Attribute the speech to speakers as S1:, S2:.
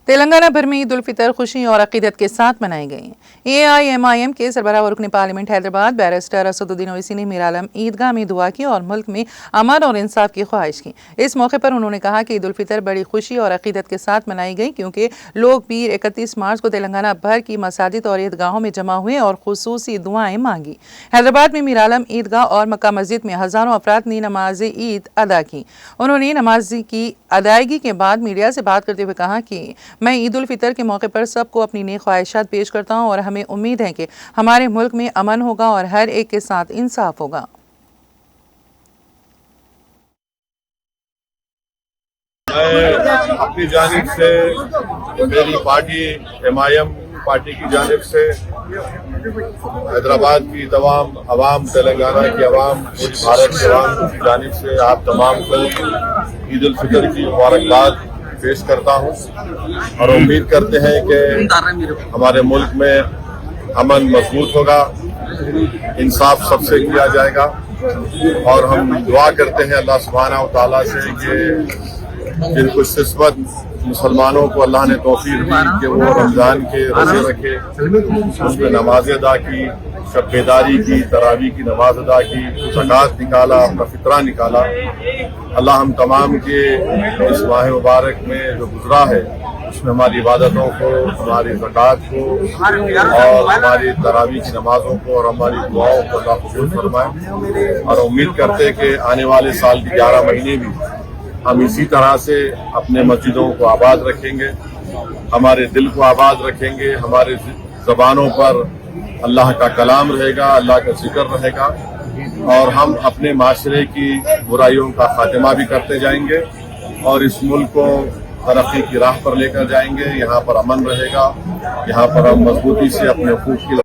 S1: تلنگانہ بھر میں عید الفطر خوشی اور عقیدت کے ساتھ منائی گئی۔ AIMIM کے سربراہ و رکن پارلیمنٹ حیدرآباد بیرسٹر اسد الدین اویسی نے میرعالم عیدگاہ میں دعا کی اور ملک میں امن اور انصاف کی خواہش کی۔ اس موقع پر انہوں نے کہا کہ عید الفطر بڑی خوشی اور عقیدت کے ساتھ منائی گئی کیونکہ لوگ پیر 31 مارچ کو تلنگانہ بھر کی مساجد اور عیدگاہوں میں جمع ہوئے اور خصوصی دعائیں مانگی۔ حیدرآباد میں میرعالم عیدگاہ اور مکہ مسجد میں ہزاروں افراد نے نماز عید ادا کی۔ انہوں نے نماز کی ادائیگی کے بعد میڈیا سے بات کرتے ہوئے کہا کہ میں عید الفطر کے موقع پر سب کو اپنی نیک خواہشات پیش کرتا ہوں اور ہمیں امید ہے کہ ہمارے ملک میں امن ہوگا اور ہر ایک کے ساتھ انصاف ہوگا۔
S2: میں اپنی جانب سے میری پارٹی MIM پارٹی کی جانب سے حیدرآباد کی تمام عوام، تلنگانہ کی عوام، پوری بھارت کی عوام کی جانب سے آپ تمام کو عید الفطر کی مبارکباد پیش کرتا ہوں اور امید کرتے ہیں کہ ہمارے ملک میں امن مضبوط ہوگا، انصاف سب سے کیا جائے گا اور ہم دعا کرتے ہیں اللہ سبحانہ و تعالیٰ سے کہ جن کو نسبت مسلمانوں کو اللہ نے توفیق دی کہ وہ رمضان کے روزے رکھے، اس میں نماز ادا کی، شب بیداری کی، تراویح کی نماز ادا کی، زکوٰۃ نکالا، اپنا فطرہ نکالا۔ اللہ ہم تمام کے اس ماہ مبارک میں جو گزرا ہے اس میں ہماری عبادتوں کو، ہماری زکوٰۃ کو اور ہماری تراویح کی نمازوں کو اور ہماری دعاؤں کو اللہ قبول فرمائے اور امید کرتے کہ آنے والے سال کے 11 مہینے بھی ہم اسی طرح سے اپنے مسجدوں کو آباد رکھیں گے، ہمارے دل کو آباد رکھیں گے، ہمارے زبانوں پر اللہ کا کلام رہے گا، اللہ کا ذکر رہے گا اور ہم اپنے معاشرے کی برائیوں کا خاتمہ بھی کرتے جائیں گے اور اس ملک کو ترقی کی راہ پر لے کر جائیں گے۔ یہاں پر امن رہے گا، یہاں پر ہم مضبوطی سے اپنے حقوق کی